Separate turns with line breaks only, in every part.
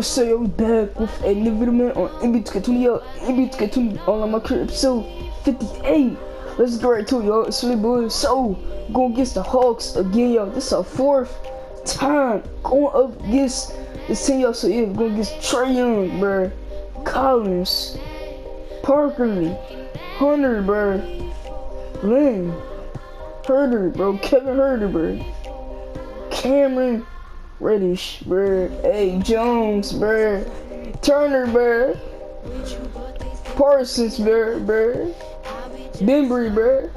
So we back with a new video, man, on NBA 20 on my career episode 58. Let's get right to it, y'all. It's really boys. So going against the Hawks again, y'all. This is our fourth time going up against this team, y'all. So yeah, we're going against Trae Young, bro, Collins, Parker, Hunter, bro, Lynn, Herder, bro, Kevin Herder, bro, Cameron Reddish, bruh. Hey, Jones, bruh. Turner, bruh. Parsons, bruh. Bembry, bruh.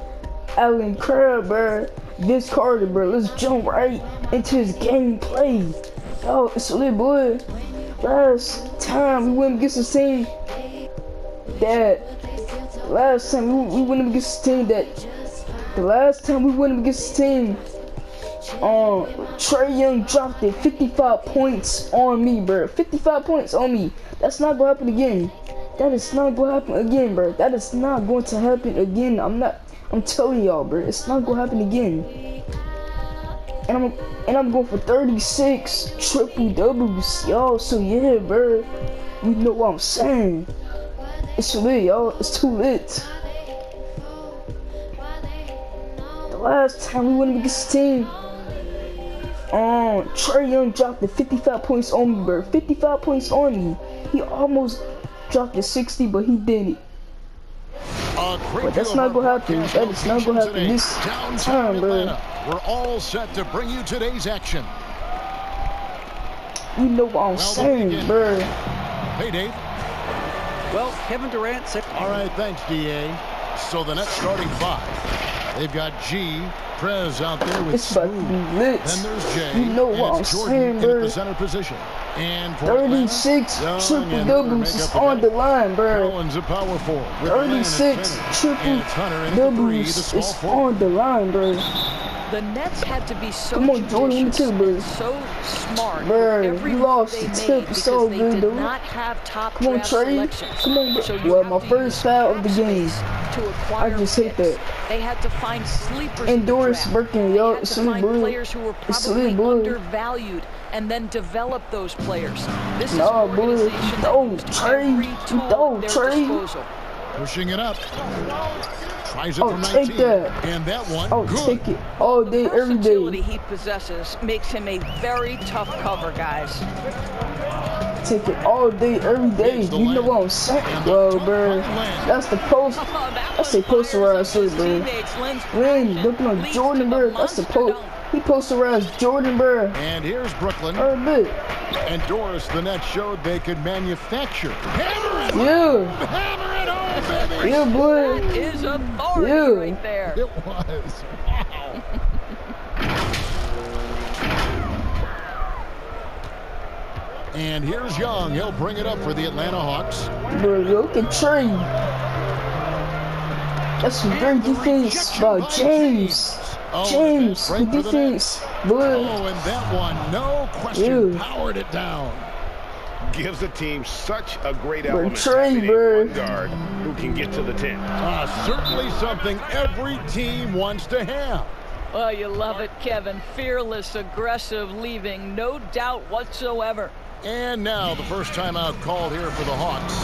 Allen Crabbe, bruh. Vince Carter, bruh. Let's jump right into his gameplay. Yo, it's lit, boy. Last time we went against the team that. The last time we went against the team Trae Young dropped it 55 points on me, bro. 55 points on me. That's not gonna happen again. That is not gonna happen again, bro. That is not going to happen again. I'm telling y'all, bro. It's not gonna happen again. And I'm going for 36 triple doubles, y'all. So yeah, bro. You know what I'm saying? It's lit, y'all. It's too lit. The last time we went against the team, Trae Young dropped the 55 points on me, bro. 55 points on me. He almost dropped the 60, but he didn't. But that's not gonna happen. That is not gonna happen this time, bro.
We're all set to bring you today's action.
You know what I'm saying, bro.
Hey, Dave.
Well, Kevin Durant said.
All right, thanks, DA. So the next starting five. They've got G. Prez out there with
it's about to be lit.
Then there's Jay.
You know what I'm saying, bro.
At the center position. And
36 triple doubles is on the line, bro.
Collins a power forward.
36 triple doubles is on the line, bro.
The Nets had to be so
Come on, Jordan, too, bro.
So smart.
Bro, you lost the tip. It's so good, dude. Come on, Trae. Come on, bro. Well, my first foul of the game. I just hit that.
They had to find sleepers.
Endorse Birkin, yo. It's lit, boy.
Players who were probably undervalued, and then develop those players. This is an organization that used every tool at their disposal.
Pushing it up. Tries it from 19.
Take that.
And that one, good.
Take it all day, every day.
The versatility he possesses makes him a very tough cover, guys.
Take it all day, every day. You know what I'm saying? Well, bro, that's the post. That's the posterized shit, bro. Lynn looking on Jordan, bro. That's the post. He posterized Jordan, bro.
And here's Brooklyn. And Doris, the Nets showed they could manufacture. Hammer it!
Yeah.
Hammer it home, baby!
Yeah, boy.
That is authority right there.
It was. Wow. And here's Young. He'll bring it up for the Atlanta Hawks.
Bro, look at Trae. That's some great defense by James. James, good defense. Boy.
Oh, and that one, no question, powered it down.
Gives the team such a great element.
Trae, bro.
One guard who can get to the 10.
Certainly something every team wants to have.
Well, you love it, Kevin. Fearless, aggressive, leaving no doubt whatsoever.
And now the first timeout called here for the Hawks.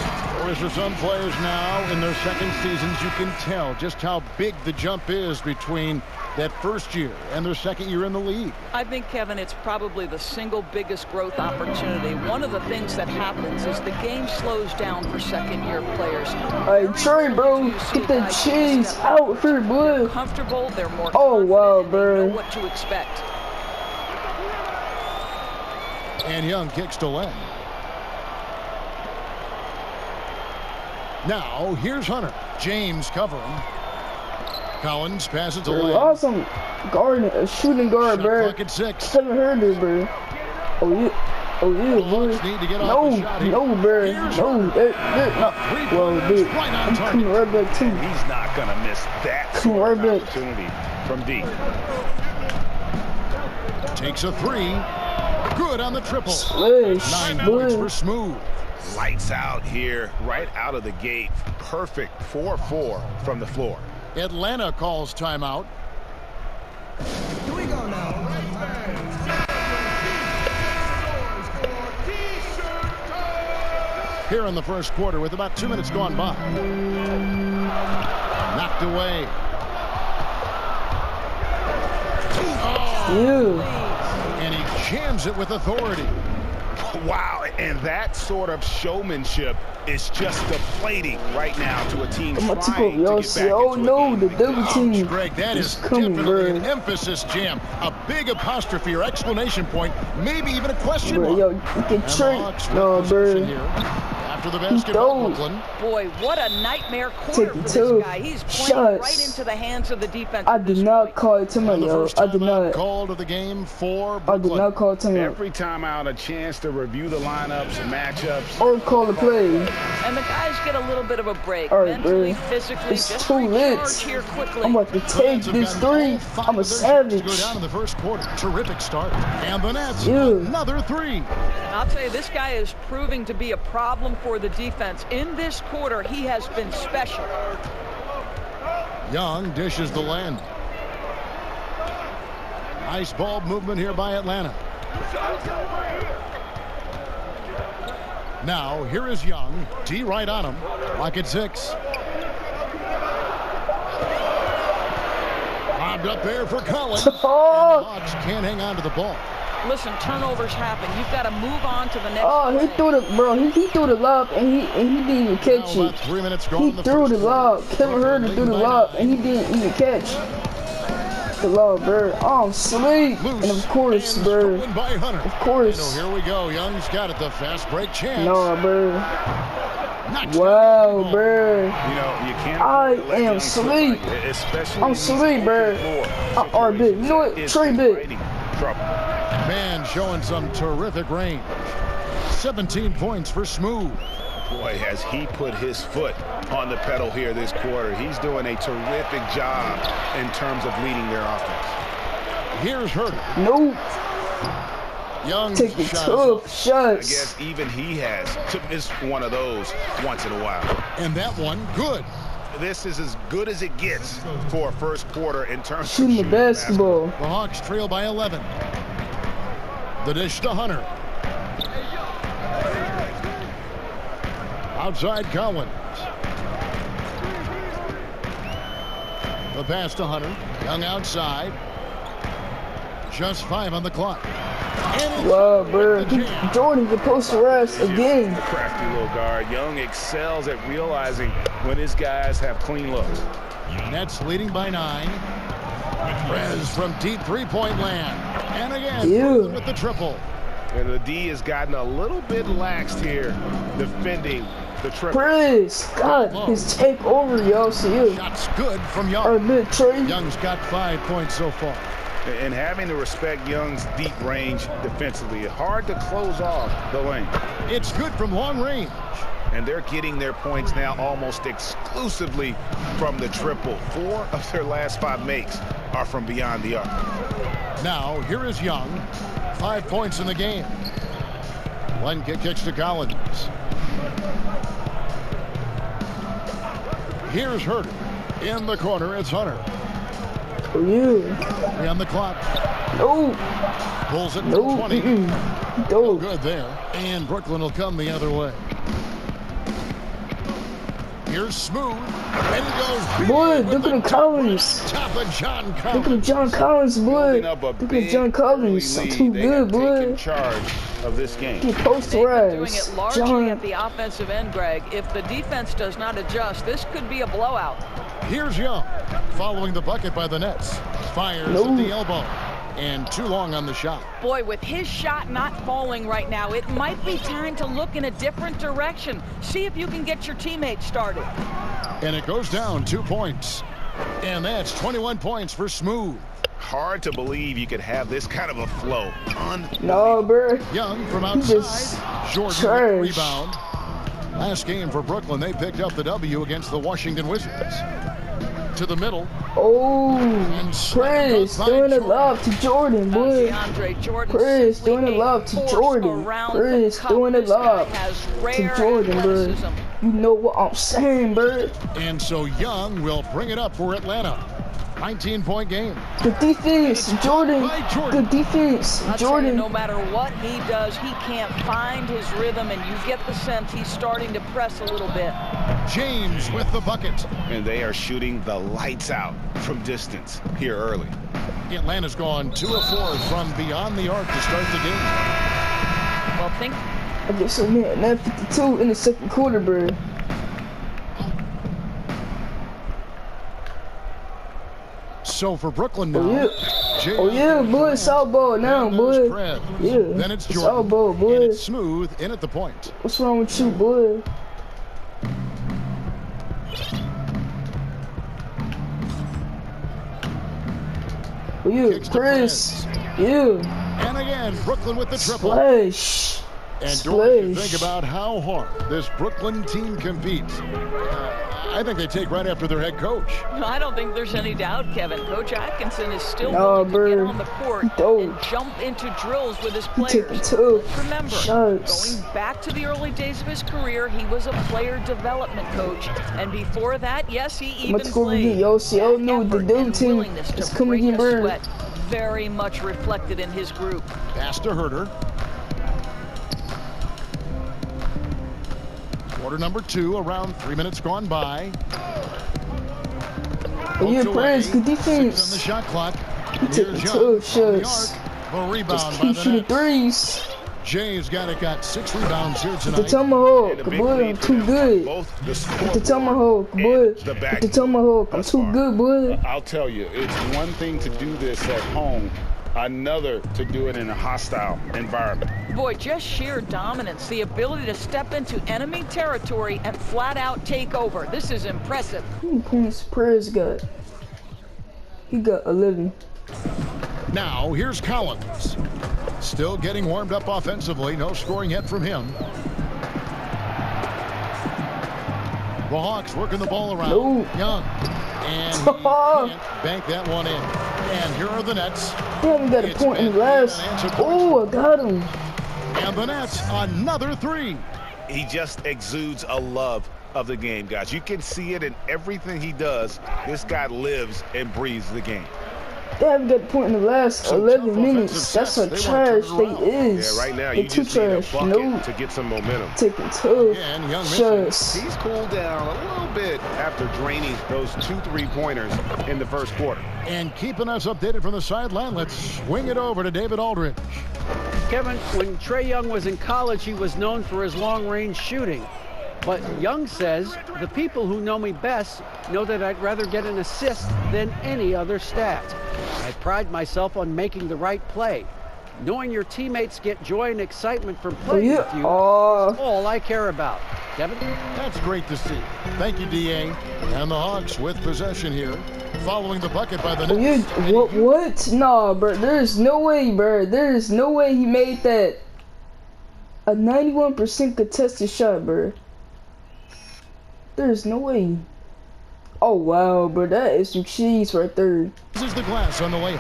Or is there some players now in their second seasons, you can tell just how big the jump is between that first year and their second year in the league.
I think, Kevin, it's probably the single biggest growth opportunity. One of the things that happens is the game slows down for second-year players.
Hey, Trae, bro, get the cheese out here, boy.
They're comfortable, they're more
wow, bro.
They know what to expect.
And Young kicks to Len. Now, here's Hunter. James covering. Collins passes to Len.
Awesome guard, a shooting guard, bro.
Clock at 6.
Kevin Herder, bro. Oh, yeah. Oh, yeah, boy.
Need to get off the shot here.
No, bro. No, well, dude, I'm coming right back, too.
He's not going to miss that opportunity from deep.
Takes a 3. Good on the triple. 9 points for Smooth.
Lights out here, right out of the gate. Perfect 4-4 from the floor.
Atlanta calls timeout.
Here we go now.
here in the first quarter with about 2 minutes gone by. Knocked away.
You.
And he jams it with authority.
Wow, and that sort of showmanship is just deflating right now to a team trying to get back into a game.
Oh no, the double team.
Greg, that is
coming,
definitely
bro.
an emphasis jam. A big apostrophe or exclamation point, maybe even a question mark.
Yo, you can trick. No, bro.
After the basketball, Brooklyn.
Boy, what a nightmare quarter for this guy. He's playing right into the hands of the defense.
I did not call it to me, yo. I did not.
Called of the game for
I did not call it to me.
Every time out, a chance to review the lineups, matchups,
or call the play.
And the guys get a little bit of a break.
All right,
mentally,
bro.
physically,
It's
just
too lit.
here quickly.
I'm about to take this three. I'm a savage.
Go down in the first quarter. Terrific start. And the Nets,
Ew.
another three.
And I'll tell you, this guy is proving to be a problem for the defense. In this quarter, he has been special.
Young dishes the land. Nice ball movement here by Atlanta. Now, here is Young. D right on him. Lock at 6. Bobbed up there for Collins. And the Hawks can't hang on to the ball.
Listen, turnovers happen. You've got to move on to the next
Oh, he
play.
threw the he threw the lob and he didn't even catch
Now
it.
about 3 minutes gone
He
in the
threw
first
the lob.
quarter.
Kevin Herter threw the lob and he didn't even catch the lob, bro. Oh, sleep.
Loose
And of course,
and
bro.
stolen by Hunter.
Of course.
So here we go. Young's got it. The fast break chance.
No, bro.
Knocks
Wow,
down.
bro.
you can't.
I
let
am
Young
sleep.
cook, especially
I'm sleep, bro. Or big. You know what? Trey big.
Trouble.
Man showing some terrific range. 17 points for Smooth.
Boy, has he put his foot on the pedal here this quarter. He's doing a terrific job in terms of leading their offense.
Here's Herter.
Nope.
Young
Taking
shot
tough
I
shots.
guess even he has to miss one of those once in a while.
and that one good.
This is as good as it gets for a first quarter in terms
Shooting
of
the basketball.
The Hawks trail by 11. The dish to Hunter. Outside Collins. The pass to Hunter. Young outside. Just 5 on the clock.
Wow, bro. Jordan the posterized again.
A crafty little guard. Young excels at realizing when his guys have clean looks.
Nets leading by 9. Rez from deep three-point land. And again,
Ew.
with the triple.
And the D has gotten a little bit laxed here defending the triple.
Chris, God, his take over, yo. See you.
Shots good from
Or
Young.
mid Trey.
Young's got 5 points so far.
And having to respect Young's deep range defensively, hard to close off the lane.
It's good from long range.
And they're getting their points now almost exclusively from the triple. 4 of their last 5 makes are from beyond the arc.
Now, here is Young. 5 points in the game. One kick kicks to Collins. Here's Herter. In the corner, it's Hunter.
For you.
3 on the clock.
No.
Pulls it
No.
to 20.
No.
Good there. And Brooklyn will come the other way. Here's Smooth. And he goes.
Boy, look at Collins.
Top of John
Look
Collins.
at John Collins, boy.
Building up a
Look at
big
John Collins.
early
Too
lead. They
good,
have taken
boy.
charge of this game.
He
They've been doing
posterized.
it largely
John.
at the offensive end, Greg. If the defense does not adjust, this could be a blowout.
Here's Young. Following the bucket by the Nets. Fires
No.
at the elbow. And too long on the shot.
Boy, with his shot not falling right now, it might be time to look in a different direction. See if you can get your teammates started.
And it goes down 2 points. And that's 21 points for Smooth.
Hard to believe you could have this kind of a flow.
No, bro.
Young from
just
outside. Jordan
trash.
with the rebound. Last game for Brooklyn, they picked up the W against the Washington Wizards. To the middle.
Oh, Chris, doing a love to Jordan, boy.
DeAndre Jordan
Chris,
simply
doing a love to
force
Jordan.
around
Chris,
the cup.
doing a
This guy
love
has
to
rare
Jordan, bro.
athleticism.
You know what I'm saying, bro.
And so Young will bring it up for Atlanta. 19-point game.
Good defense, Jordan. Good defense, Jordan.
No matter what he does, he can't find his rhythm, and you get the sense he's starting to press a little bit.
James with the bucket.
And they are shooting the lights out from distance here early.
Atlanta's gone 2 of 4 from beyond the arc to start the game.
Well,
I guess so, man. 9:52 in the second quarter, bro.
So for Brooklyn now.
Oh yeah, boy, it's all ball now, boy. Yeah,
then it's
Jordan. All ball, boy.
And it's Smooth in at the point.
What's wrong with you, boy? Oh yeah, Chris. Yeah.
And again, Brooklyn with the triple.
Splash.
And don't you think about how hard this Brooklyn team competes. I think they take right after their head coach.
I don't think there's any doubt, Kevin. Coach Atkinson is still willing to get on the court and jump into drills with his players. Remember, going back to the early days of his career, he was a player development coach. And before that, yes, he even played.
Yo, no, the dude team is coming in, bro.
Very much reflected in his group.
Pass to Herter. Quarter number 2, around 3 minutes gone by.
Oh yeah, Prince, good defense.
6 on the shot clock.
He took 2 shots.
The rebound
just keep shooting threes.
Jay's got 6 rebounds here tonight.
The tomahawk, boy, I'm too good. The tomahawk, boy. The tomahawk, I'm too good, boy.
I'll tell you, it's one thing to do this at home, another to do it in a hostile environment.
Boy, just sheer dominance, the ability to step into enemy territory and flat out take over. This is impressive.
How many points Perez got? He got 11.
Now, here's Collins. Still getting warmed up offensively. No scoring yet from him. The Hawks working the ball around.
No.
Young. And he can't bank that one in. And here are the Nets.
They haven't got a point in the last. Oh, I got him.
And the Nets, another 3.
He just exudes a love of the game, guys. You can see it in everything he does. This guy lives and breathes the game.
They haven't got a point in the last 11 minutes. That's how trash they is.
Yeah, right now
they
you
too
just need a
trash.
bucket to get some momentum.
Taking 2 shots.
He's cooled down a little bit after draining those 2 3-pointers in the first quarter.
And keeping us updated from the sideline, let's swing it over to David Aldridge.
Kevin, when Trae Young was in college, he was known for his long-range shooting. But Young says, the people who know me best know that I'd rather get an assist than any other stat. I pride myself on making the right play. Knowing your teammates get joy and excitement from playing with you is all I care about. Kevin?
That's great to see. Thank you, D.A. And the Hawks with possession here. Following the bucket by the Nets.
What? Nah, bro. There's no way, bro. There's no way he made that a 91% contested shot, bro. There's no way. Oh, wow, bro. That is some cheese right there.
This is the glass on the layup.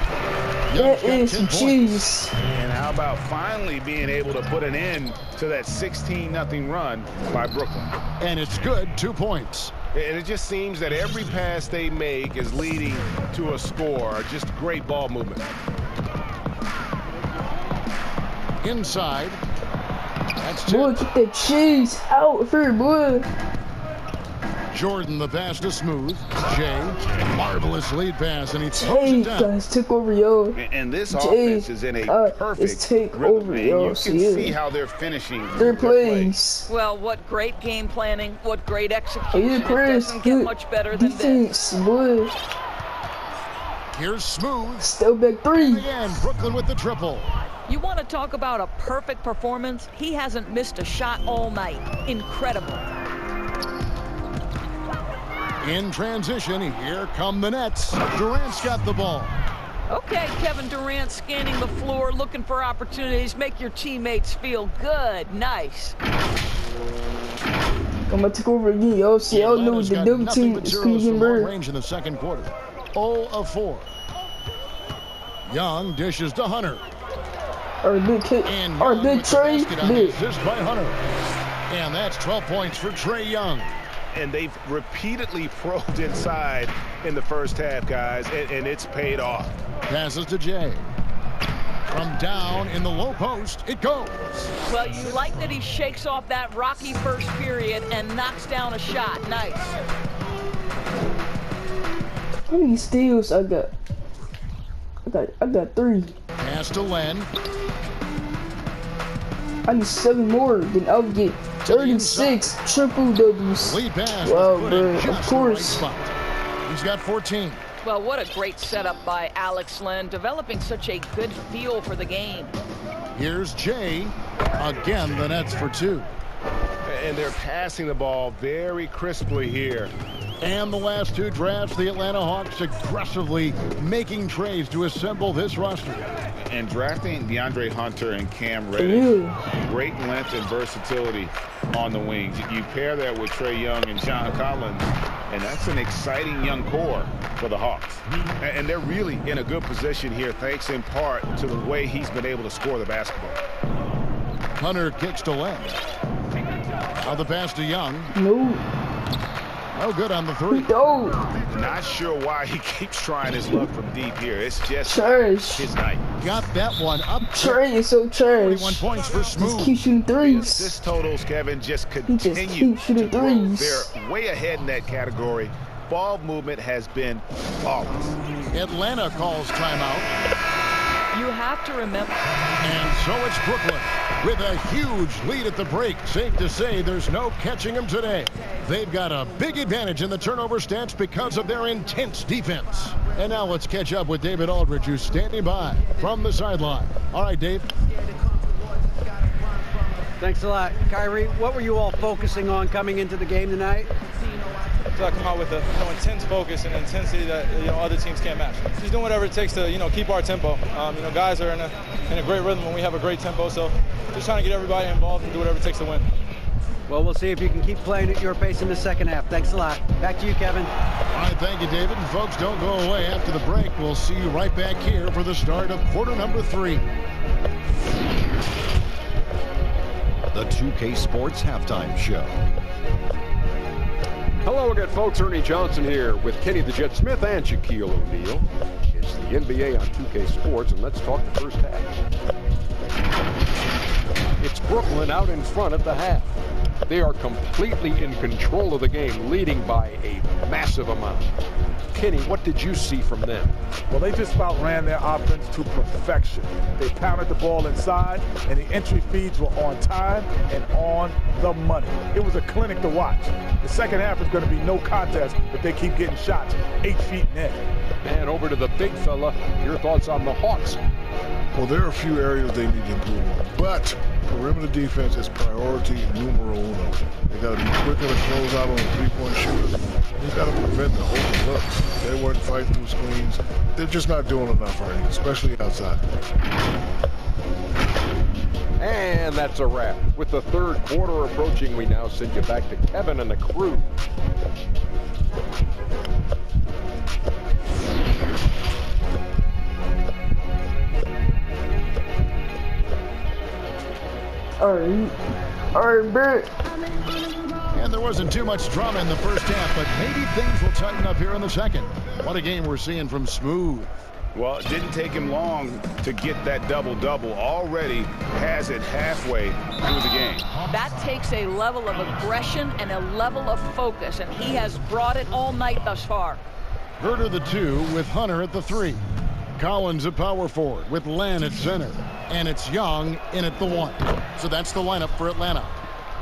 That is some cheese.
And how about finally being able to put an end to that 16-0 run by Brooklyn?
And it's good, 2 points.
And it just seems that every pass they make is leading to a score. Just great ball movement.
Inside. That's 2.
Boy, get that cheese out of here, boy.
Jordan, the pass to Smooth. Jay, marvelous lead pass, and he throws it down.
Guys, took over, yo.
And this offense is in a perfect
take over, yo.
You can see how they're finishing
their plays.
Well, what great game planning, what great execution.
It doesn't get much better than this. Boy.
Here's Smooth.
Still back 3.
And again, Brooklyn with the triple.
You want to talk about a perfect performance? He hasn't missed a shot all night. Incredible.
In transition, here come the Nets. Durant's got the ball.
Okay, Kevin Durant scanning the floor, looking for opportunities. Make your teammates feel good. Nice.
I'm going to take over again, yo. See, y'all know the double team is coming in, bro.
Range in the second quarter. 0 of 4. Young dishes to Hunter.
Our big hit. Our big Trae. Big.
Assist by Hunter. And that's 12 points for Trae Young.
And they've repeatedly probed inside in the first half, guys, and it's paid off.
Passes to Jay. From down in the low post, it goes.
Well, you like that he shakes off that rocky first period and knocks down a shot. Nice.
How many steals I got? I got 3.
Pass to Len.
I need 7 more, then I'll get 36 triple doubles.
Lead pass.
Wow, bro, of course.
He's got 14.
Well, what a great setup by Alex Len, developing such a good feel for the game.
Here's Jay. Again, the Nets for 2.
And they're passing the ball very crisply here.
And the last 2 drafts, the Atlanta Hawks aggressively making trades to assemble this roster.
And drafting DeAndre Hunter and Cam Reddish. Great length and versatility on the wings. You pair that with Trae Young and John Collins, and that's an exciting young core for the Hawks. And they're really in a good position here, thanks in part to the way he's been able to score the basketball.
Hunter kicks to Len. Now the pass to Young. No good on the 3.
Not sure why he keeps trying his luck from deep here. It's just
trash.
His night.
Got that one up.
Trey is so trash.
41 points for Smooth.
Just keep shooting threes.
This totals, Kevin, just
He
continue
just keep shooting
to grow.
threes.
They're way ahead in that category. Ball movement has been flawless.
Atlanta calls timeout.
You have to remember.
And so it's Brooklyn with a huge lead at the break. Safe to say there's no catching them today. They've got a big advantage in the turnover stats because of their intense defense. And now let's catch up with David Aldridge, who's standing by from the sideline. All right, Dave.
Thanks a lot. Kyrie, what were you all focusing on coming into the game tonight?
To come out with a intense focus and intensity that other teams can't match. Just doing whatever it takes to keep our tempo. Guys are in a great rhythm when we have a great tempo. So just trying to get everybody involved and do whatever it takes to win.
Well, we'll see if you can keep playing at your pace in the second half. Thanks a lot. Back to you, Kevin.
All right, thank you, David. And folks, don't go away after the break. We'll see you right back here for the start of quarter number 3.
The 2K Sports Halftime Show.
Hello again, folks. Ernie Johnson here with Kenny the Jet Smith and Shaquille O'Neal. It's the NBA on 2K Sports, and let's talk the first half. It's Brooklyn out in front at the half. They are completely in control of the game, leading by a massive amount. Kenny, what did you see from them?
Well, they just about ran their offense to perfection. They pounded the ball inside, and the entry feeds were on time and on the money. It was a clinic to watch. The second half is going to be no contest if they keep getting shots 8 feet in.
And over to the big fella, your thoughts on the Hawks?
Well, there are a few areas they need to improve on, but perimeter defense is priority numero uno. They got to be quicker to close out on the three-point shooters. They got to prevent the open looks. They weren't fighting through screens. They're just not doing enough right now, especially outside.
And that's a wrap. With the third quarter approaching, we now send you back to Kevin and the crew.
All right, bro.
And there wasn't too much drama in the first half, but maybe things will tighten up here in the second. What a game we're seeing from Smooth.
Well, it didn't take him long to get that double-double. Already has it halfway through the game.
That takes a level of aggression and a level of focus, and he has brought it all night thus far.
Herter the 2 with Hunter at the 3. Collins at power forward with Len at center. And it's Young in at the 1. So that's the lineup for Atlanta.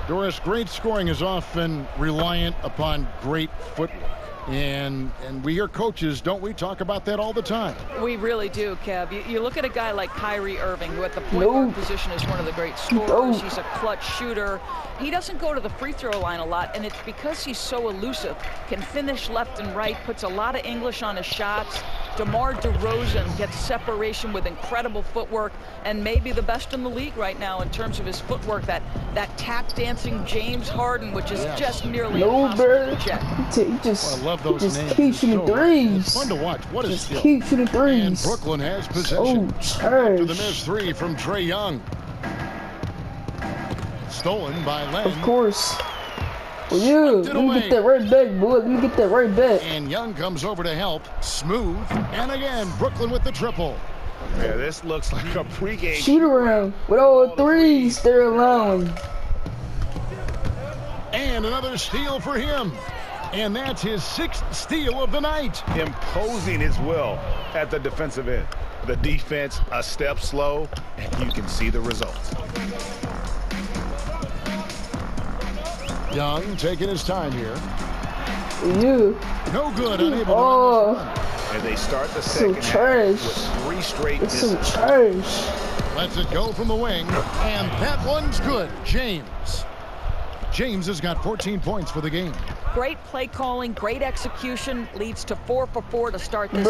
Doris, great scoring is often reliant upon great footwork. And we hear coaches, don't we, talk about that all the time?
We really do, Kev. You look at a guy like Kyrie Irving, who at the point guard position is one of the great scorers. He's a clutch shooter. He doesn't go to the free throw line a lot, and it's because he's so elusive. Can finish left and right, puts a lot of English on his shots. DeMar DeRozan gets separation with incredible footwork, and maybe the best in the league right now in terms of his footwork. That tap dancing James Harden, which is just nearly impossible to check.
I love those
just
names.
keep shooting threes.
It's fun to watch. What a skill.
Keep shooting threes.
And Brooklyn has possession. To the missed 3 from Trae Young. Stolen by Len.
Of course. Oh, yeah. Let me get that right back, boy. Let me get that right back.
And Young comes over to help. Smooth. And again, Brooklyn with the triple.
Yeah, this looks like a pregame
shoot around with all threes they're allowing.
And another steal for him. And that's his 6th steal of the night.
Imposing his will at the defensive end. The defense a step slow, and you can see the results.
Young taking his time here.
Yeah.
No good. Unable to run this run.
And they start the second
trash.
with 3 straight
It's
misses.
so trash.
Lets it go from the wing. And that one's good. James has got 14 points for the game.
Great play calling, great execution, leads to 4 for 4 to start this.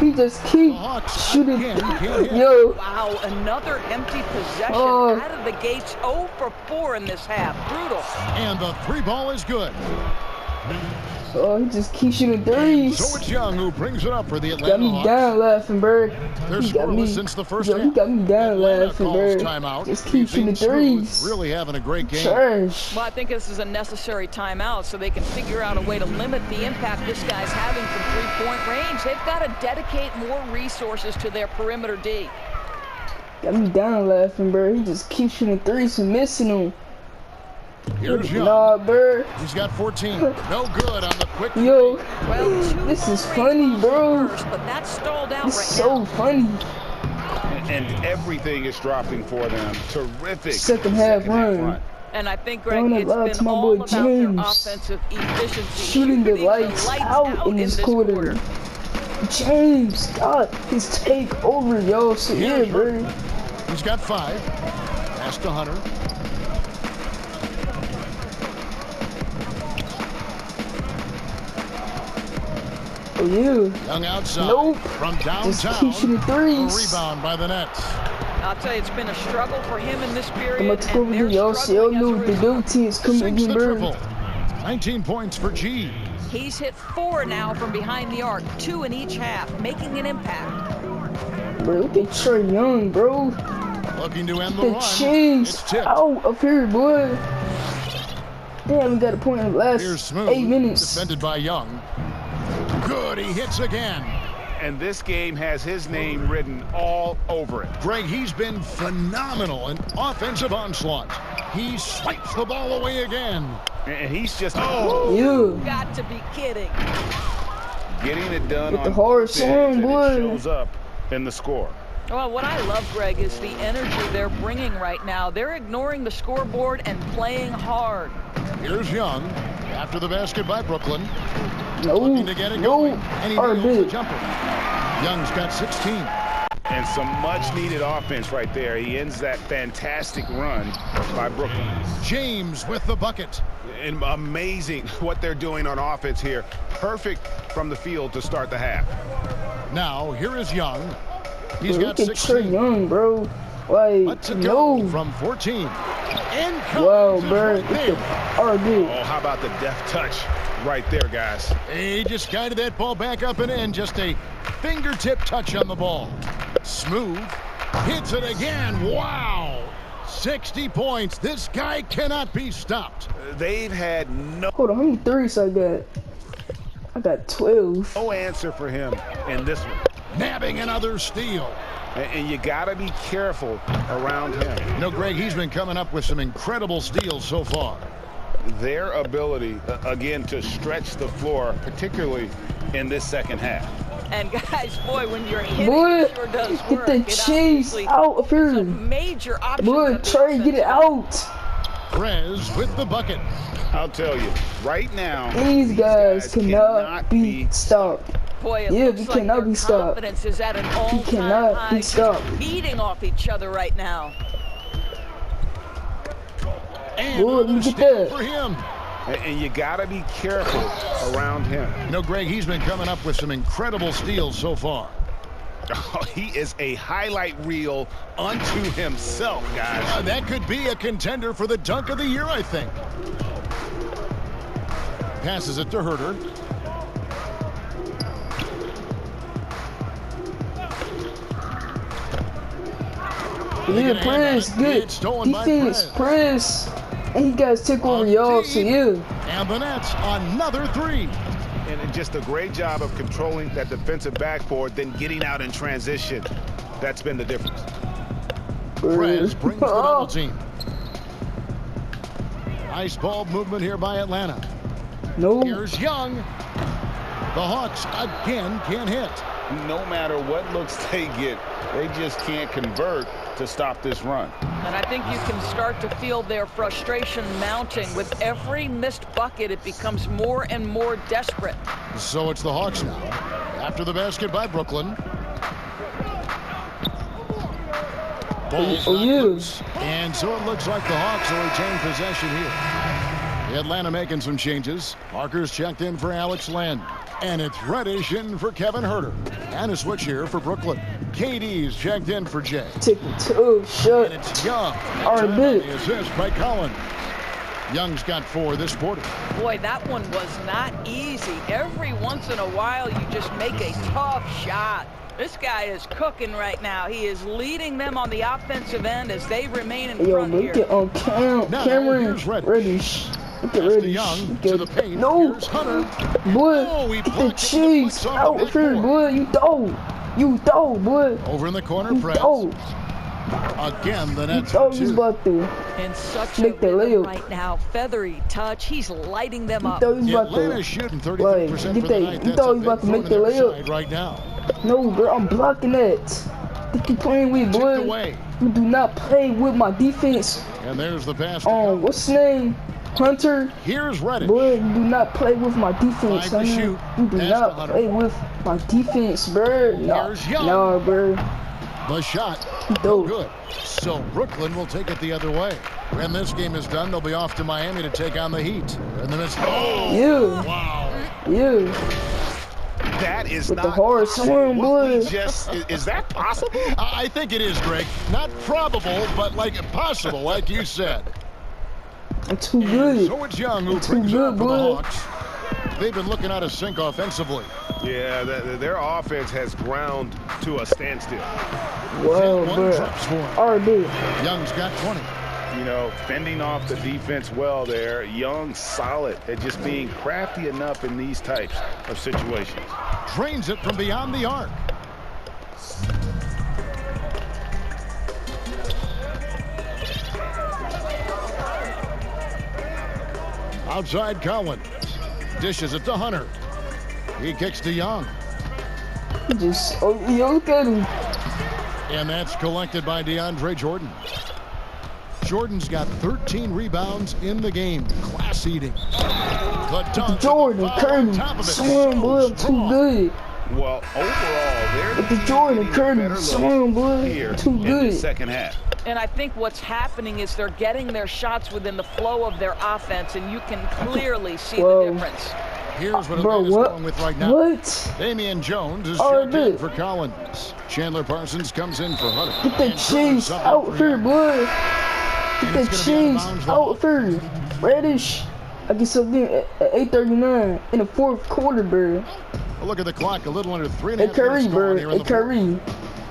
He just keeps shooting. Yo.
Wow, another empty possession out of the gates. 0 for 4 in this half. Brutal.
And the 3 ball is good.
Oh, he just keeps shooting threes.
So it's Young who brings it up for the Atlanta
Got me
Hawks.
down laughing, Bird.
They're scoreless since the first half.
He got me down laughing, Bird.
Timeout.
Just keep shooting threes.
Really having a great game.
Trash.
Well, I think this is a necessary timeout so they can figure out a way to limit the impact this guy's having from 3-point range. They've got to dedicate more resources to their perimeter D.
Got me down laughing, Bird. He just keeps shooting threes and missing them.
Here's Young.
Nah, Bird.
He's got 14. No good on the quick.
Yo,
well,
this is funny, bro.
But that's stalled out
It's
right
so
now.
funny.
And everything is dropping for them. Terrific
second half run.
And I think, Greg,
Throwing
it's
it out
been
to my
all
boy
about their
James.
offensive efficiency.
Shooting the lights out in this quarter. James, God, his take over, yo. So yeah, bro.
He's got 5. Pass to Hunter.
Oh, yeah.
Young outside.
Nope.
From downtown.
Just keep shooting threes.
A rebound by the Nets.
I'll tell you, it's been a struggle for him in this period.
I'm going to over here, y'all. See, y'all know the new team's coming
Sinks
in,
the
bro.
triple. 19 points for G.
He's hit 4 now from behind the arc, 2 in each half, making an impact.
Bro, look at Trae Young, bro.
Looking to end the
The
run.
James
It's tipped.
out up here, boy. Damn, we got a point in the last
Here's Smooth.
8 minutes.
Defended by Young. Good, he hits again.
And this game has his name written all over it.
Greg, he's been phenomenal in offensive onslaught. He swipes the ball away again.
And he's just
You
got to be kidding.
getting it done
with
on
the hard
both ends,
song,
and it
boy.
shows up in the score.
Well, what I love, Greg, is the energy they're bringing right now. They're ignoring the scoreboard and playing hard.
Here's Young after the basket by Brooklyn.
No,
Looking to get it going. And he nails the jumper. Young's got 16.
And some much-needed offense right there. He ends that fantastic run by Brooklyn.
James with the bucket.
And amazing what they're doing on offense here. Perfect from the field to start the half.
Now, here is Young. He's
bro,
got
look at
16.
Trae Young, bro. Like,
Let's it go
no.
from 14.
Wow, bro.
Oh, how about the deft touch right there, guys?
He just guided that ball back up and in. Just a fingertip touch on the ball. Smooth. Hits it again. Wow. 60 points. This guy cannot be stopped.
They've had no
Hold on, how many threes I got? I got 12.
answer for him in this one.
Nabbing another steal.
And you got to be careful around him.
You know, Greg, he's been coming up with some incredible steals so far.
Their ability, again, to stretch the floor, particularly in this second half.
And guys, boy, when you're hitting,
Boy,
it sure does
get
work.
the
It
cheese
obviously
out of here.
some major options.
Boy,
of
Trae, get it out.
Perez with the bucket.
I'll tell you, right now,
These guys cannot be stopped.
Boy, it
Yeah,
looks
we
like
cannot
their
be stopped.
confidence is at an all-time
cannot
high,
be
just
stopped.
feeding off each other right now.
And
Boy,
another
look at
steal
that.
for him.
and you got to be careful around him.
You know, Greg, he's been coming up with some incredible steals so far.
Oh, he is a highlight reel unto himself, guys.
That could be a contender for the dunk of the year, I think. Passes it to Herter.
Yeah, press, good
Stolen by
defense, press. And he got his tick over y'all, so yeah.
And the Nets another three.
And just a great job of controlling that defensive backboard, then getting out in transition. That's been the difference.
Prez brings the double team. Nice ball movement here by Atlanta.
No.
Here's Young. The Hawks again can't hit.
No matter what looks they get, they just can't convert to stop this run.
And I think you can start to feel their frustration mounting. With every missed bucket, it becomes more and more desperate.
So it's the Hawks now. After the basket by Brooklyn. Ball's knocked loose. And so it looks like the Hawks will retain possession here. Atlanta making some changes. Parker's checked in for Alex Len. And it's Reddish in for Kevin Huerter. And a switch here for Brooklyn. KD's checked in for Jay.
Taking 2 shots.
And it's Young.
R&B.
The assist by Collins. Young's got 4 this quarter.
Boy, that one was not easy. Every once in a while, you just make a tough shot. This guy is cooking right now. He is leading them on the offensive end as they remain in front here.
Look at on Cameron Reddish. Look at Reddish.
Young to the paint.
No.
Here's Hunter.
Boy, get the cheese out here, boy. You dog. You dog, boy.
Over in the corner,
you
Prez.
Dog.
Again, the Nets.
He's about to
in such
make
a
the layup
right now. Feathery touch. He's lighting them up.
Atlanta shooting 33% for the night.
You thought he was about to make the layup
right now.
No, bro, I'm blocking that. What you playing with, boy? You do not play with my defense.
And there's the pass.
What's his name? Hunter.
Here's Reddish.
Boy, you do not play with my defense, son. You do not play with my defense, bro. No, bro.
The shot. No good. So Brooklyn will take it the other way. When this game is done, they'll be off to Miami to take on the Heat. And then it's
wow.
That is
with
not
the horse swim, boy.
Is that possible?
I think it is, Greg. Not probable, but like possible, like you said.
I'm too good.
So it's Young who brings it up for the Hawks. They've been looking out of sync offensively.
Yeah, their offense has ground to a standstill.
Whoa, bro. R&B.
Young's got 20.
You know, fending off the defense well there. Young solid at just being crafty enough in these types of situations.
Drains it from beyond the arc. Outside Collins. Dishes it to Hunter. He kicks to Young.
Look at him.
And that's collected by DeAndre Jordan. Jordan's got 13 rebounds in the game. Class eating. The
Jordan Curry. Swim, boy, too good.
Well, overall, they're
the Jordan Curry. Swim, boy, too good.
In the second half.
And I think what's happening is they're getting their shots within the flow of their offense, and you can clearly see the difference.
Here's what Atlanta's going with right now.
What?
Damian Jones is checked in for Collins. Chandler Parsons comes in for Hunter.
Get the cheese out here, boy. Get that cheese out here. Reddish. I get something at 8:39 in the fourth quarter, bro.
Look at the clock, a little under 3.5
minutes. Curry, bro. Hey, Curry. You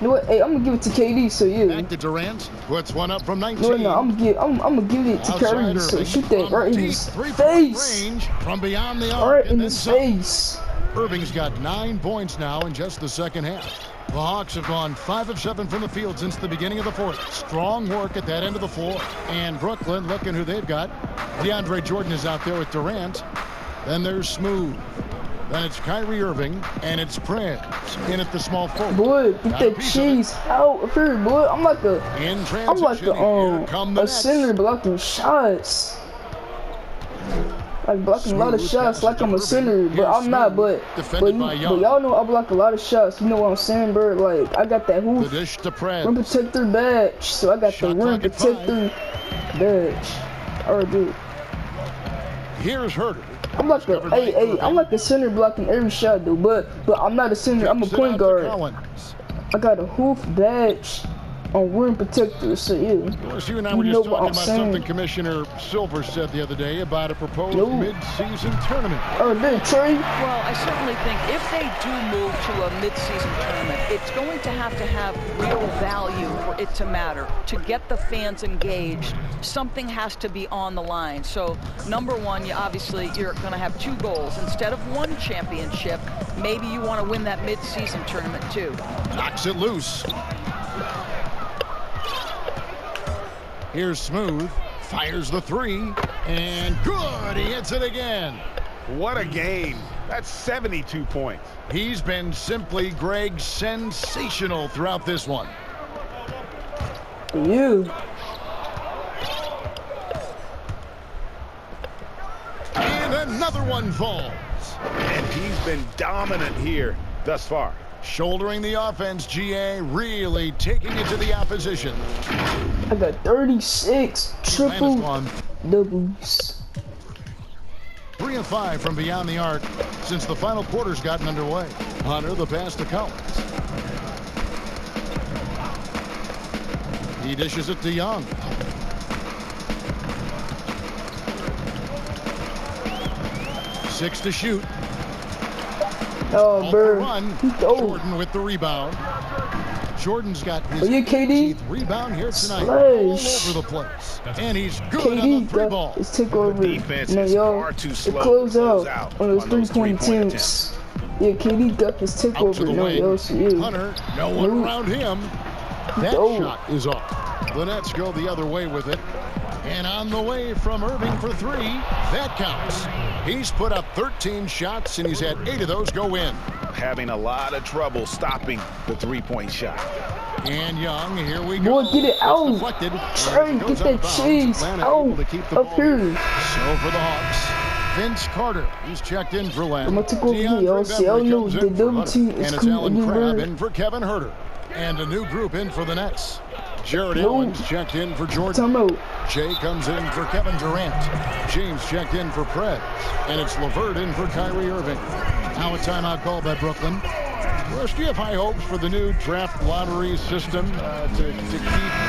know what? Hey, I'm gonna give it to KD. So yeah.
Back to Durant. Puts one up from 19.
No, I'm gonna give it to Curry. So shoot that right in his face.
Range from beyond the arc.
Right in his face.
Irving's got 9 points now in just the second half. The Hawks have gone 5 of 7 from the field since the beginning of the fourth. Strong work at that end of the floor. And Brooklyn, looking who they've got. DeAndre Jordan is out there with Durant. Then there's Smooth. Then it's Kyrie Irving, and it's Prez in at the small forward.
Boy, get that cheese out here, boy. I'm like a center blocking shots. Like blocking a lot of shots like I'm a center, but I'm not. But y'all know I block a lot of shots. You know what I'm saying, bro? Like I got that hoop rim protector badge, so I got the rim protector badge. Alright, dude.
Here's Huerter.
I'm like I'm like a center blocking every shot, though. But I'm not a center. I'm a point guard. I got a hoop badge on rim protector, so yeah.
Of course, you and I were just talking about something Commissioner Silver said the other day about a proposed mid-season tournament.
Oh, they Trey?
Well, I certainly think if they do move to a mid-season tournament, it's going to have real value for it to matter. To get the fans engaged, something has to be on the line. So, number one, you're going to have 2 goals. Instead of 1 championship, maybe you want to win that mid-season tournament too.
Knocks it loose. Here's Smooth, fires the 3, and good, he hits it again.
What a game. That's 72 points.
He's been simply, Greg, sensational throughout this one.
You.
And another one falls.
And he's been dominant here thus far.
Shouldering the offense, GA really taking it to the opposition.
I got 36 triple doubles.
3 of 5 from beyond the arc since the final quarter's gotten underway. Hunter the pass to Collins. He dishes it to Young. Six to shoot.
Oh, bird.
Jordan with the rebound. Jordan's got his
KD
rebound here tonight.
Slash.
All over the place. And he's good
KD
on the 3 ball.
Let's take over.
Defense is far too slow.
Close out on those 3-point attempts. Yeah, KD got his takeover.
Hunter, no one around him. That shot is off. The Nets go the other way with it. And on the way from Irving for 3. That counts. He's put up 13 shots, and he's had 8 of those go in.
Having a lot of trouble stopping the 3-point shot.
And Young, here we go.
Boy, get it out.
Deflected.
Try and get that cheese out up here.
So for the Hawks, Vince Carter, he's checked in for Lamb.
I'm going to take over here. See, I know the double team is
and it's Alan Crabb in for Kevin Herter. And a new group in for the Nets. Jared Allen's checked in for Jordan. Jay comes in for Kevin Durant. James checked in for Preds. And it's LeVert in for Kyrie Irving. Now a timeout call by Brooklyn. First, do you have high hopes for the new draft lottery system to keep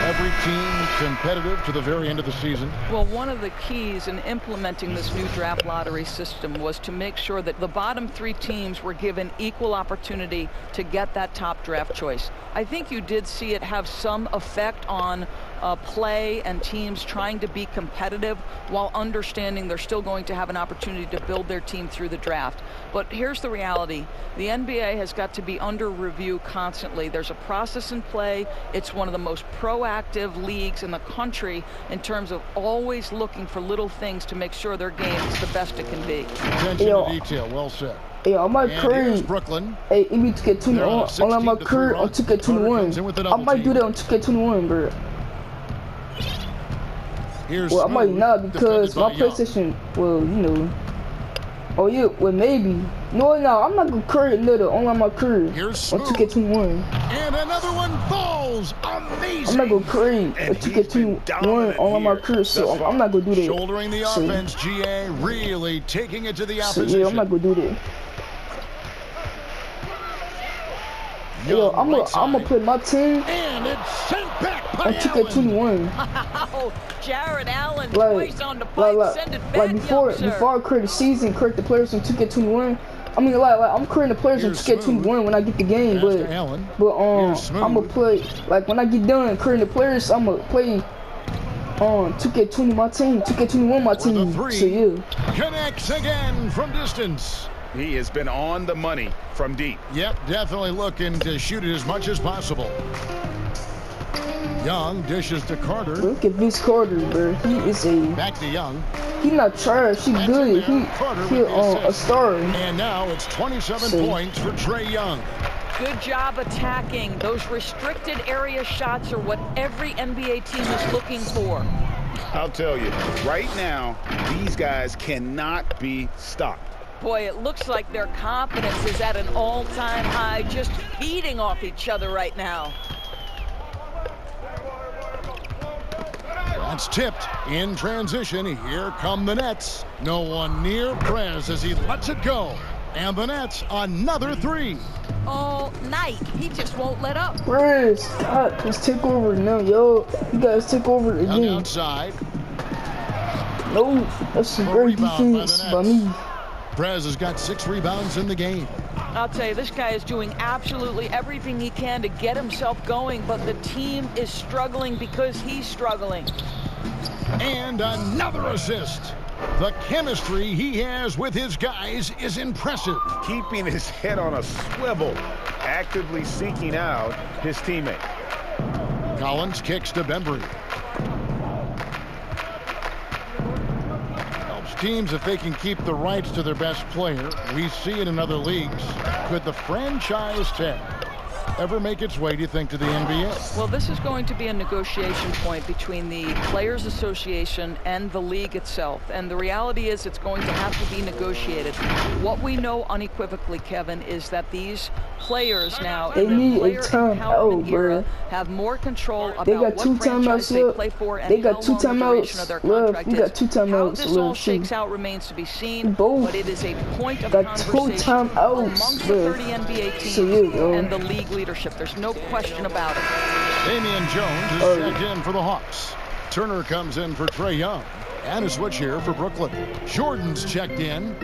every team competitive to the very end of the season?
Well, one of the keys in implementing this new draft lottery system was to make sure that the bottom 3 teams were given equal opportunity to get that top draft choice. I think you did see it have some effect on play and teams trying to be competitive while understanding they're still going to have an opportunity to build their team through the draft. But here's the reality. The NBA has got to be under review constantly. There's a process in play. It's one of the most proactive leagues in the country in terms of always looking for little things to make sure their game is the best it can be.
Attention to detail. Well said.
Yeah, on my career,
Brooklyn.
Hey, it be 2K21. On my career on 2K21. I might do that on 2K21, bro. Well, I might not because my PlayStation, well, you know. Oh, yeah, well, maybe. No, I'm not going to curry another on my career on 2K21.
And another one falls. Amazing.
I'm not going to curry a 2K21 on my career, so I'm not going to do that.
Shouldering the offense, GA really taking it to the opposition.
So, yeah, I'm not going to do that. Yo, I'm gonna put my team
and it's sent back
on 2K21.
Wow, Jared Allen, voice on the plate, send it back,
before I create the season, create the players on 2K21. I mean, I'm creating the players on 2K21 when I get the game, but I'm gonna play when I get done creating the players, I'm gonna play on 2K20 my team, 2K21 my team. So yeah.
Connects again from distance.
He has been on the money from deep.
Yep, definitely looking to shoot it as much as possible. Young dishes to Carter.
Look at Vince Carter, bro. He is
back to Young.
He not trash. He good. He a star.
And now it's 27 points for Trae Young.
Good job attacking. Those restricted area shots are what every NBA team is looking for.
I'll tell you, right now, these guys cannot be stopped.
Boy, it looks like their confidence is at an all-time high, just feeding off each other right now.
That's tipped in transition. Here come the Nets. No one near Prez as he lets it go. And the Nets, another three.
All night. He just won't let up.
Prez, stop. Let's take over now, yo. You guys take over
Young
again.
outside.
No, that's some great defense by me.
Prez has got 6 rebounds in the game.
I'll tell you, this guy is doing absolutely everything he can to get himself going, but the team is struggling because he's struggling.
And another assist. The chemistry he has with his guys is impressive.
Keeping his head on a swivel, actively seeking out his teammate.
Collins kicks to Bembry. Helps teams if they can keep the rights to their best player. We see it in other leagues. Could the franchise tag ever make its way, do you think, to the NBA?
Well, this is going to be a negotiation point between the Players Association and the league itself. And the reality is it's going to have to be negotiated. What we know unequivocally, Kevin, is that these players now in the player empowerment era have more control about what franchise they play for and how long the duration of their contract is. How this all shakes out remains to be seen, but it is a point of conversation amongst the 30 NBA teams and the league leadership. There's no question about it.
Damian Jones is checked in for the Hawks. Turner comes in for Trae Young. And a switch here for Brooklyn. Jordan's checked in.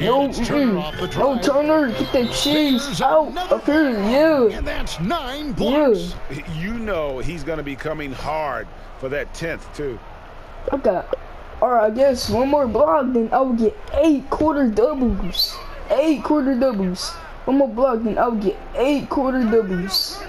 No, Turner, get that cheese out of here, yeah.
And that's 9 blocks.
Yeah.
You know he's going to be coming hard for that 10th, too.
I guess one more block, then I will get 8 quarter doubles. 8 quarter doubles. One more block, then I will get 8 quarter doubles.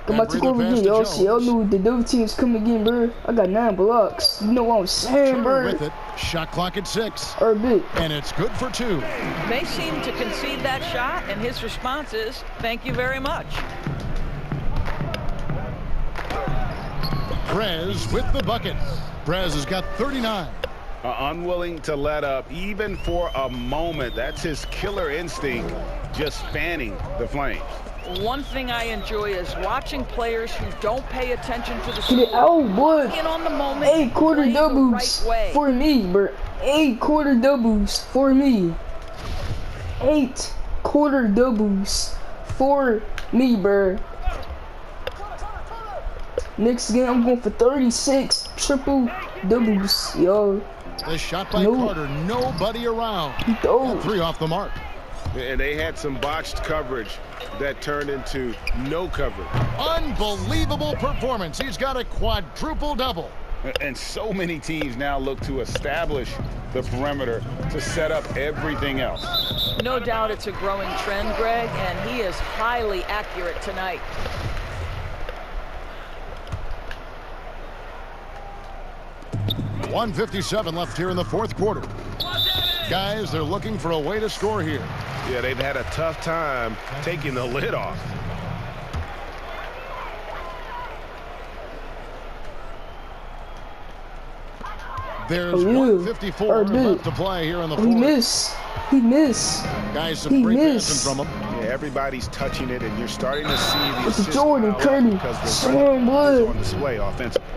Come on, take over again, y'all. See, y'all knew the double teams coming again, bro. I got 9 blocks. You know what I'm saying, bro?
With it. Shot clock at 6.
And
it's good for 2.
They seem to concede that shot, and his response is, thank you very much.
Prez with the bucket. Prez has got 39.
Unwilling to let up even for a moment. That's his killer instinct, just fanning the flames.
One thing I enjoy is watching players who don't pay attention to the score.
Get
in on the moment.
8 quarter doubles for me, bro. 8 quarter doubles for me. 8 quarter doubles for me, bro. Next game, I'm going for 36 triple doubles, yo.
The shot by Carter, nobody around. 3 off the mark.
And they had some botched coverage that turned into no coverage.
Unbelievable performance. He's got a quadruple double.
And so many teams now look to establish the perimeter to set up everything else.
No doubt it's a growing trend, Greg, and he is highly accurate tonight.
.157 left here in the 4th quarter. Guys, they're looking for a way to score here.
Yeah, they've had a tough time taking the lid off.
There's 154 left to play here in the 4th.
He missed.
Guys, some great passing from him.
Yeah, everybody's touching it, and you're starting to see the
assist Jordan Curry.
because the on display offensively.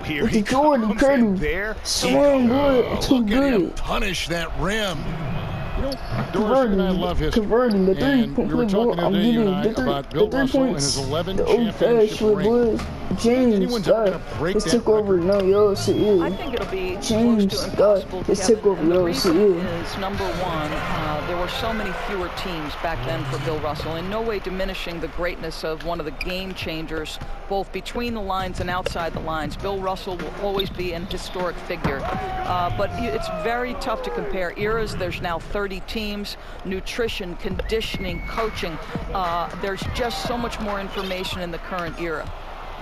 Here he comes in there.
Too good.
Punish that rim. You know, Doris and I love history.
Converting the 3-point
we were talking today, you and I, about Bill Russell and his 11 championship rings.
James, let's take over now, yo.
I think it'll be
James, let's take over, yo.
Is number one, there were so many fewer teams back then for Bill Russell, in no way diminishing the greatness of one of the game changers, both between the lines and outside the lines. Bill Russell will always be an historic figure, but it's very tough to compare eras. There's now 30 teams, nutrition, conditioning, coaching. There's just so much more information in the current era.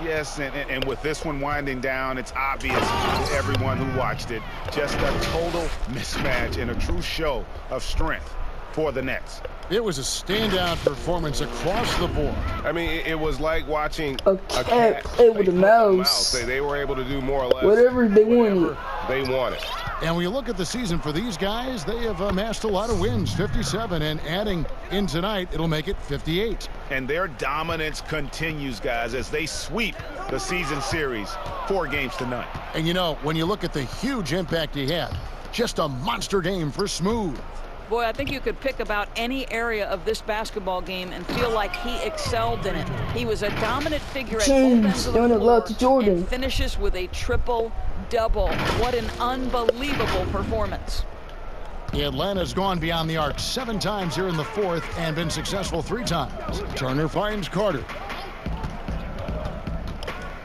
Yes, and with this one winding down, it's obvious to everyone who watched it. Just a total mismatch and a true show of strength for the Nets.
It was a standout performance across the board.
I mean, it was like watching
a cat play with a mouse.
They were able to do more or less
whatever they wanted.
And when you look at the season for these guys, they have amassed a lot of wins, 57, and adding in tonight, it'll make it 58.
And their dominance continues, guys, as they sweep the season series 4 games to none.
And you know, when you look at the huge impact he had, Just a monster game for Smooth.
Boy, I think you could pick about any area of this basketball game and feel like he excelled in it. He was a dominant figure at both ends of the floor and finishes with a triple-double. What an unbelievable performance.
Atlanta's gone beyond the arc 7 times here in the fourth and been successful 3 times. Turner finds Carter.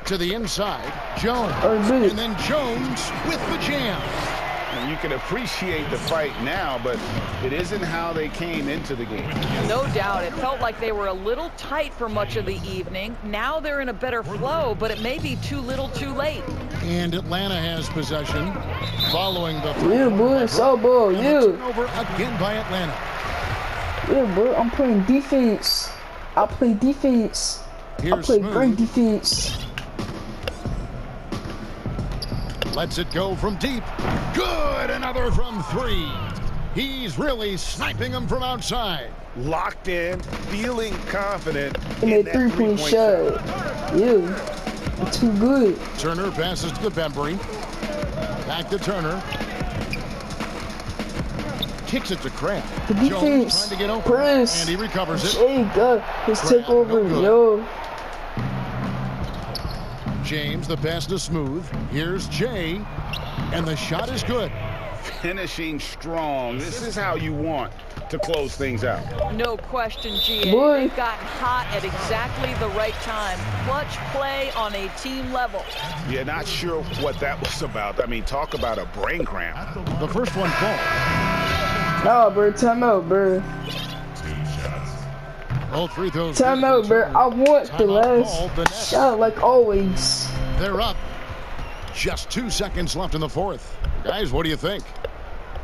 To the inside, Jones. And then Jones with the jam.
And you can appreciate the fight now, but it isn't how they came into the game.
No doubt. It felt like they were a little tight for much of the evening. Now they're in a better flow, but it may be too little too late.
And Atlanta has possession following the
boy, so ball,
turnover again by Atlanta.
Yeah, bro, I'm playing defense. I play defense. I play great defense.
Lets it go from deep. Good, another from 3. He's really sniping them from outside.
Locked in, feeling confident
in that three-point shot. Yeah, too good.
Turner passes to Bembry. Back to Turner. Kicks it to Kraft.
The defense.
Trying to get open.
Press.
And he recovers it.
Jay got his takeover, yo.
James, the pass to Smooth. Here's Jay, and the shot is good.
Finishing strong. This is how you want to close things out.
No question, GA. They've gotten hot at exactly the right time. Clutch play on a team level.
Yeah, not sure what that was about. I mean, talk about a brain cramp.
The first one falls.
No, bro, timeout, bro.
All 3 throws.
Timeout, bro. I want the last shot like always.
They're up. Just 2 seconds left in the fourth. Guys, what do you think?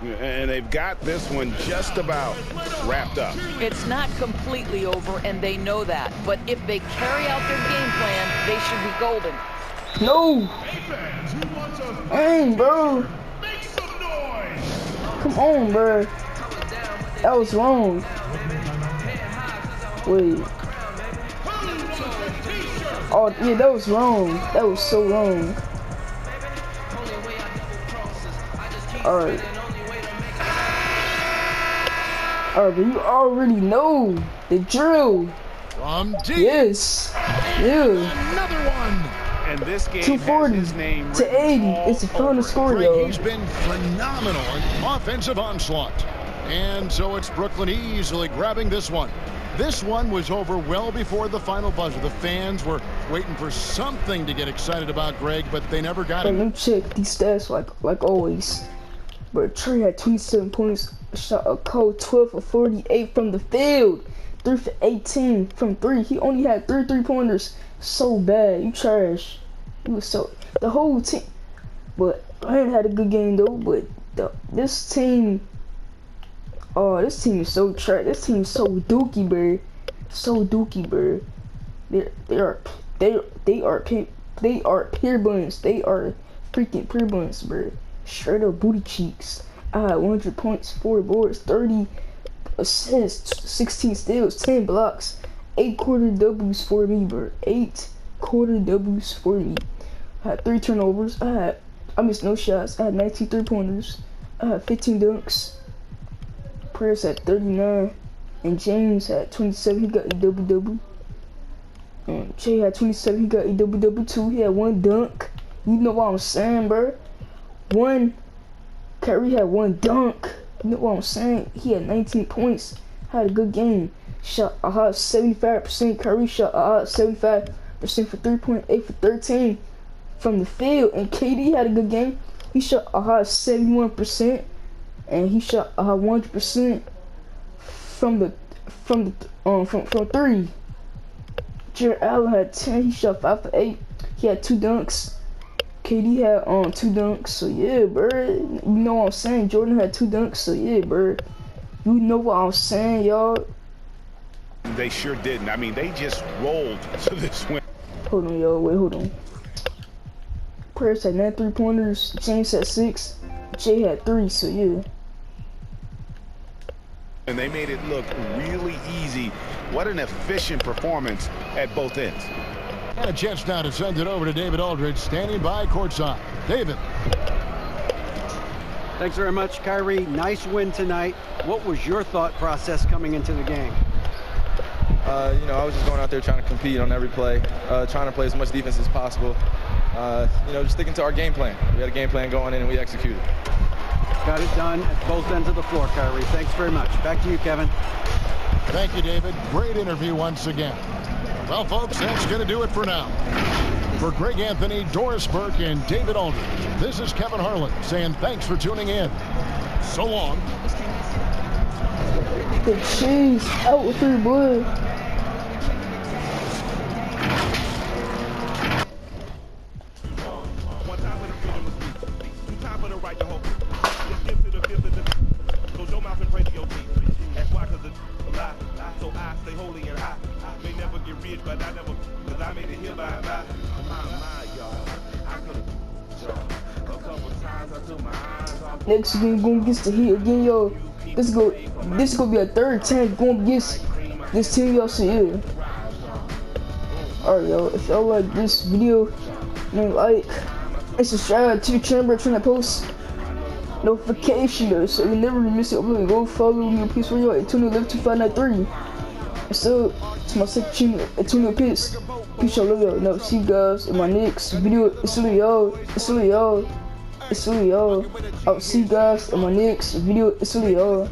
And they've got this one just about wrapped up.
It's not completely over, and they know that. But if they carry out their game plan, they should be golden.
No. Dang, bro. Come on, bro. That was wrong. Wait. Oh, yeah, that was wrong. That was so wrong. Alright. Alright, but you already know the drill.
From deep.
Yes. Yeah.
Another one.
And this game
240
has his name
to 80. It's the final score, yo.
He's been phenomenal in offensive onslaught. And so it's Brooklyn easily grabbing this one. This one was over well before the final buzzer. The fans were waiting for something to get excited about, Greg, but they never got it.
Let me check these stats like always. But Trey had 27 points, shot a cold 12 for 48 from the field, 3 for 18 from 3. He only had 3 3-pointers. So bad, you trash. He was so the whole team. But Ryan had a good game though. But this team. Oh, this team is so trash. This team is so dookie, bro. So dookie, bro. They are peer buns. They are freaking peer buns, bro. Straight up booty cheeks. I had 100 points, 4 boards, 30 assists, 16 steals, 10 blocks, 8 quarter doubles for me, bro. 8 quarter doubles for me. I had 3 turnovers. I missed no shots. I had 19 3-pointers. I had 15 dunks. Press had 39, and James had 27. He got a double-double. Jay had 27. He got a double-double too. He had 1 dunk. You know what I'm saying, bro? Kyrie had 1 dunk. You know what I'm saying? He had 19 points. Had a good game. Shot a hot 75%. Kyrie shot a hot 75% for 3.8 for 13 from the field. And KD had a good game. He shot a hot 71%. And he shot 100% from 3. Jared Allen had 10. He shot 5 for 8. He had 2 dunks. KD had 2 dunks. So yeah, bro. You know what I'm saying? Jordan had 2 dunks. So yeah, bro. You know what I'm saying, y'all.
They sure didn't. I mean, they just rolled to this win.
Hold on, y'all. Wait, hold on. Prayers had 9 3-pointers. James had 6. Jay had 3. So yeah.
And they made it look really easy. What an efficient performance at both ends.
And a chance now to send it over to David Aldridge, standing by courtside. David.
Thanks very much, Kyrie. Nice win tonight. What was your thought process coming into the game?
You know, I was just going out there trying to compete on every play, trying to play as much defense as possible. You know, just sticking to our game plan. We had a game plan going in and we executed.
Got it done at both ends of the floor, Kyrie. Thanks very much. Back to you, Kevin.
Thank you, David. Great interview once again. Well, folks, that's going to do it for now. For Greg Anthony, Doris Burke, and David Aldridge, this is Kevin Harlan saying thanks for tuning in. So long.
The cheese out with your boy. Next game going against the Heat again, yo. This gonna be a third time going against this team, y'all see it. Alright, yo, if y'all like this video, like and subscribe to the channel, trying to post notification though, so you never miss it. Go follow me on Peace Radio at 211-2593. And so to my second channel at 211 Peace. Peace, y'all, love y'all. Now see you guys in my next video. It's really y'all. It's really y'all. It's really y'all. I'll see you guys in my next video. It's really y'all.